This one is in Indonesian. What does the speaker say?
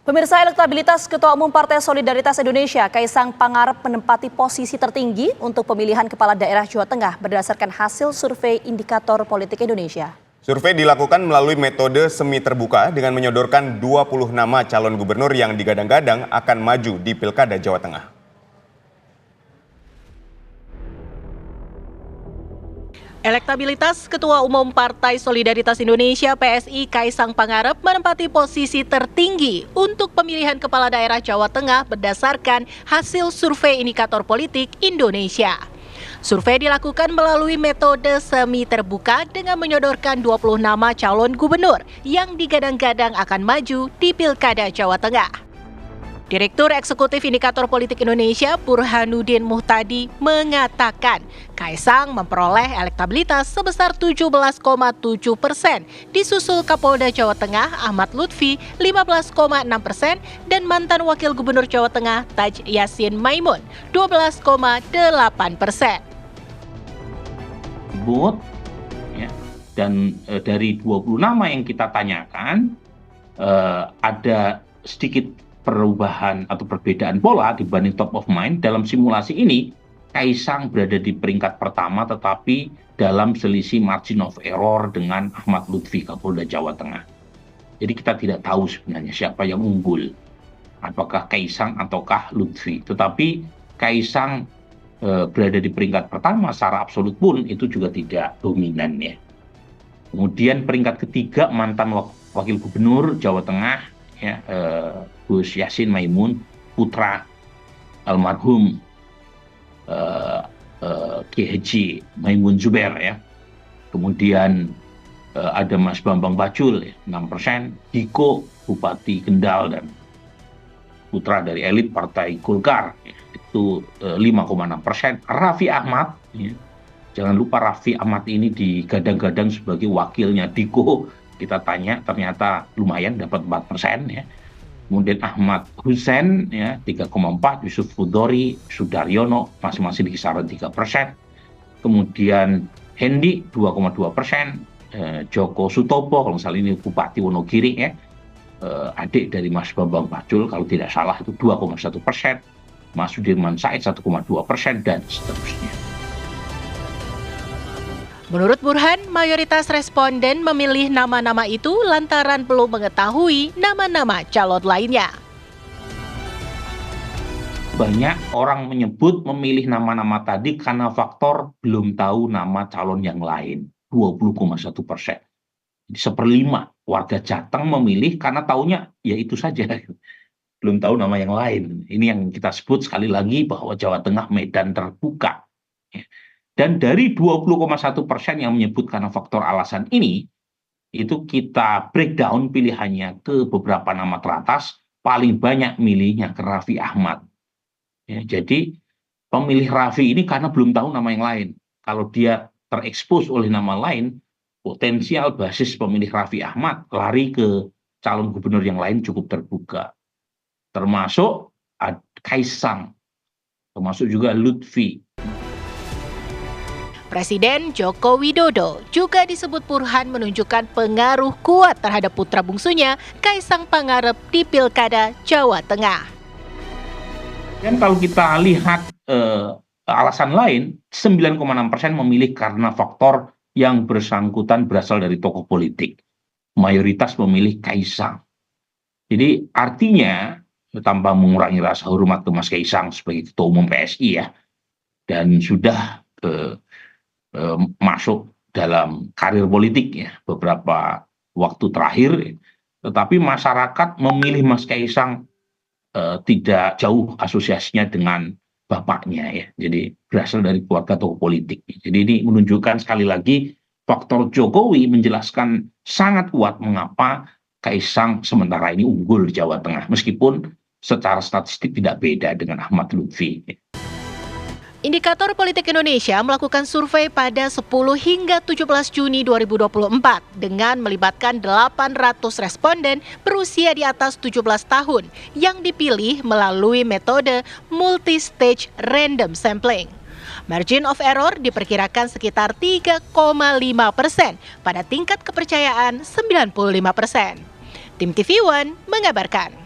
Pemirsa, elektabilitas Ketua Umum Partai Solidaritas Indonesia, Kaisang Pangarep menempati posisi tertinggi untuk pemilihan Kepala Daerah Jawa Tengah berdasarkan hasil survei Indikator Politik Indonesia. Survei dilakukan melalui metode semi terbuka dengan menyodorkan 20 nama calon gubernur yang digadang-gadang akan maju di Pilkada Jawa Tengah. Elektabilitas Ketua Umum Partai Solidaritas Indonesia (PSI) Kaisang Pangarep menempati posisi tertinggi untuk pemilihan Kepala Daerah Jawa Tengah berdasarkan hasil survei Indikator Politik Indonesia. Survei dilakukan melalui metode semi terbuka dengan menyodorkan 20 nama calon gubernur yang digadang-gadang akan maju di Pilkada Jawa Tengah. Direktur Eksekutif Indikator Politik Indonesia Burhanuddin Muhtadi mengatakan Kaisang memperoleh elektabilitas sebesar 17,7%, disusul Kapolda Jawa Tengah Ahmad Lutfi 15,6% dan mantan Wakil Gubernur Jawa Tengah Taj Yassin Maimun 12,8%. Dan dari 20 nama yang kita tanyakan ada sedikit perubahan atau perbedaan pola dibanding top of mind. Dalam simulasi ini, Kaisang berada di peringkat pertama tetapi dalam selisih margin of error dengan Ahmad Lutfi, Kapolda Jawa Tengah. Jadi kita tidak tahu sebenarnya siapa yang unggul, apakah Kaisang ataukah Lutfi. Tetapi Kaisang berada di peringkat pertama secara absolut pun itu juga tidak dominan ya. Kemudian peringkat ketiga mantan Wakil Gubernur Jawa Tengah ya, Gus Yassin Maimun, putra almarhum Kiai Haji Maimun Zubair ya. Kemudian ada Mas Bambang Pacul ya, 6%, Diko Bupati Kendal dan putra dari elit Partai Golkar ya, itu 5,6%. Raffi Ahmad ya. Jangan lupa Raffi Ahmad ini digadang-gadang sebagai wakilnya Diko. Kita tanya ternyata lumayan dapat 4% ya. Kemudian Ahmad Hussein ya 3,4%, Yusuf Hudori, Sudaryono masing-masing di kisaran 3%. Kemudian Hendi 2,2%, Joko Sutopo kalau misalnya ini Bupati Wonogiri ya, adik dari Mas Bambang Pacul kalau tidak salah itu 2,1%, Mas Sudirman Said 1,2% dan seterusnya. Menurut Burhan, mayoritas responden memilih nama-nama itu lantaran belum mengetahui nama-nama calon lainnya. Banyak orang menyebut memilih nama-nama tadi karena faktor belum tahu nama calon yang lain, 20,1%. Jadi 1/5 warga Jateng memilih karena taunya ya itu saja, belum tahu nama yang lain. Ini yang kita sebut sekali lagi bahwa Jawa Tengah medan terbuka. Dan dari 20,1% yang menyebut karena faktor alasan ini, itu kita breakdown pilihannya ke beberapa nama teratas, paling banyak milihnya ke Raffi Ahmad. Ya, jadi pemilih Raffi ini karena belum tahu nama yang lain. Kalau dia terekspos oleh nama lain, potensial basis pemilih Raffi Ahmad lari ke calon gubernur yang lain cukup terbuka. Termasuk Kaisang, termasuk juga Lutfi. Presiden Joko Widodo juga disebut Burhan menunjukkan pengaruh kuat terhadap putra bungsunya, Kaisang Pangarep di Pilkada Jawa Tengah. Dan kalau kita lihat alasan lain, 9,6% memilih karena faktor yang bersangkutan berasal dari tokoh politik. Mayoritas memilih Kaisang. Jadi artinya, tanpa mengurangi rasa hormat ke Mas Kaisang sebagai Ketua Umum PSI ya, dan sudah masuk dalam karir politik ya beberapa waktu terakhir, tetapi masyarakat memilih Mas Kaisang tidak jauh asosiasinya dengan bapaknya ya, jadi berasal dari keluarga tokoh politik. Jadi ini menunjukkan sekali lagi faktor Jokowi menjelaskan sangat kuat mengapa Kaisang sementara ini unggul di Jawa Tengah meskipun secara statistik tidak beda dengan Ahmad Lutfi. Indikator Politik Indonesia melakukan survei pada 10 hingga 17 Juni 2024 dengan melibatkan 800 responden berusia di atas 17 tahun yang dipilih melalui metode multi-stage random sampling. Margin of error diperkirakan sekitar 3,5% pada tingkat kepercayaan 95%. Tim TV One mengabarkan.